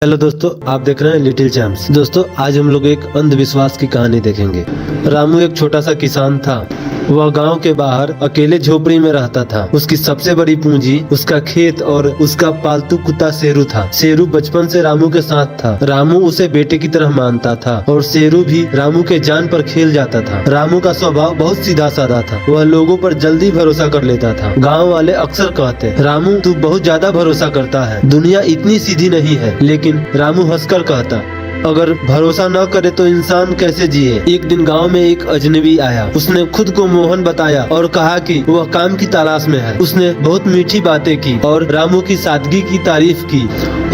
Hello दोस्तों, आप देख रहे हैं लिटिल चैम्प्स। दोस्तों, आज हम लोग एक अंधविश्वास की कहानी देखेंगे। रामू एक छोटा सा किसान था। वह गांव के बाहर अकेले झोपड़ी में रहता था। उसकी सबसे बड़ी पूंजी उसका खेत और उसका पालतू कुत्ता शेरू था। शेरू बचपन से रामू के साथ था। रामू उसे बेटे की तरह मानता था और शेरू भी रामू के जान पर खेल जाता था। रामू का स्वभाव बहुत सीधा साधा था। वह लोगों पर जल्दी भरोसा कर लेता था। गाँव वाले अक्सर कहते, रामू तू बहुत ज्यादा भरोसा करता है, दुनिया इतनी सीधी नहीं है। लेकिन रामू हंसकर कहता, अगर भरोसा न करे तो इंसान कैसे जिए। एक दिन गांव में एक अजनबी आया। उसने खुद को मोहन बताया और कहा कि वह काम की तलाश में है। उसने बहुत मीठी बातें की और रामू की सादगी की तारीफ की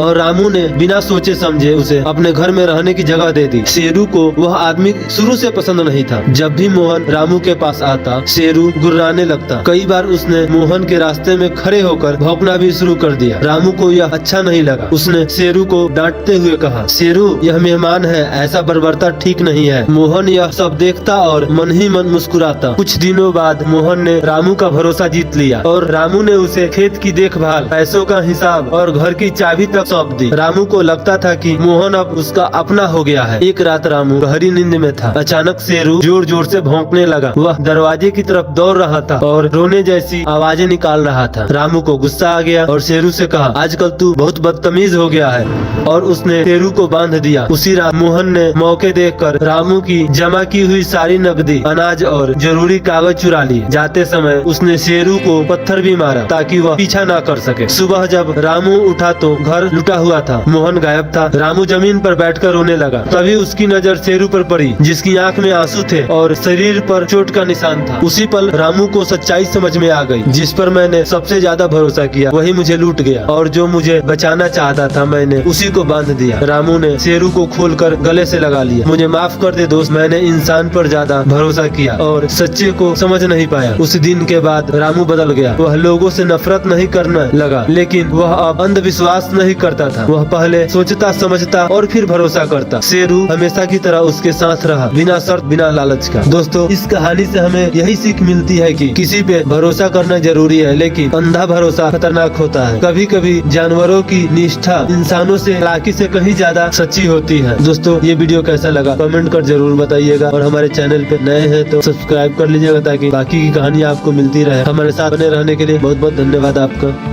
और रामू ने बिना सोचे समझे उसे अपने घर में रहने की जगह दे दी। शेरू को वह आदमी शुरू से पसंद नहीं था। जब भी मोहन रामू के पास आता, शेरू गुर्राने लगता। कई बार उसने मोहन के रास्ते में खड़े होकर भौंकना भी शुरू कर दिया। रामू को यह अच्छा नहीं लगा। उसने शेरू को डांटते हुए कहा, शेरू यह मेहमान है, ऐसा बर्बरता ठीक नहीं है। मोहन यह सब देखता और मन ही मन मुस्कुराता। कुछ दिनों बाद मोहन ने रामू का भरोसा जीत लिया और रामू ने उसे खेत की देखभाल, पैसों का हिसाब और घर की चाबी तक सौंप दी। रामू को लगता था कि मोहन अब उसका अपना हो गया है। एक रात रामू गहरी नींद में था। अचानक शेरू जोर जोर से भौंकने लगा। वह दरवाजे की तरफ दौड़ रहा था और रोने जैसी आवाजें निकाल रहा था। रामू को गुस्सा आ गया और शेरू से कहा, आजकल तू बहुत बदतमीज हो गया है, और उसने शेरू को बांध दिया। उसी रात मोहन ने मौके देखकर रामू की जमा की हुई सारी नकदी, अनाज और जरूरी कागज चुरा लिए। जाते समय उसने शेरू को पत्थर भी मारा ताकि वह पीछा ना कर सके। सुबह जब रामू उठा तो घर लुटा हुआ था। मोहन गायब था। रामू जमीन पर बैठकर रोने लगा। तभी उसकी नजर शेरू पर पड़ी, जिसकी आंख में आंसू थे और शरीर पर चोट का निशान था। उसी पल रामू को सच्चाई समझ में आ गई। जिस पर मैंने सबसे ज्यादा भरोसा किया वही मुझे लूट गया, और जो मुझे बचाना चाहता था मैंने उसी को बांध दिया। रामू ने शेरू को खोलकर गले से लगा लिया। मुझे माफ कर दे दोस्त, मैंने इंसान पर ज्यादा भरोसा किया और सच्चे को समझ नहीं पाया। उस दिन के बाद रामू बदल गया। वह लोगों से नफरत नहीं करने लगा, लेकिन वह अब अंधविश्वास नहीं करता था। वह पहले सोचता समझता और फिर भरोसा करता। शेरू हमेशा की तरह उसके साथ रहा, बिना शर्त बिना लालच का। दोस्तों, इस कहानी से हमें यही सीख मिलती है कि किसी पे भरोसा करना जरूरी है, लेकिन अंधा भरोसा खतरनाक होता है। कभी कभी जानवरों की निष्ठा इंसानों से चालाकी से कहीं ज्यादा सच्ची होती है। दोस्तों, ये वीडियो कैसा लगा कमेंट कर जरूर बताइएगा, और हमारे चैनल पे नए हैं तो सब्सक्राइब कर लीजिएगा ताकि बाकी की कहानी आपको मिलती रहे। हमारे साथ बने रहने के लिए बहुत बहुत धन्यवाद आपका।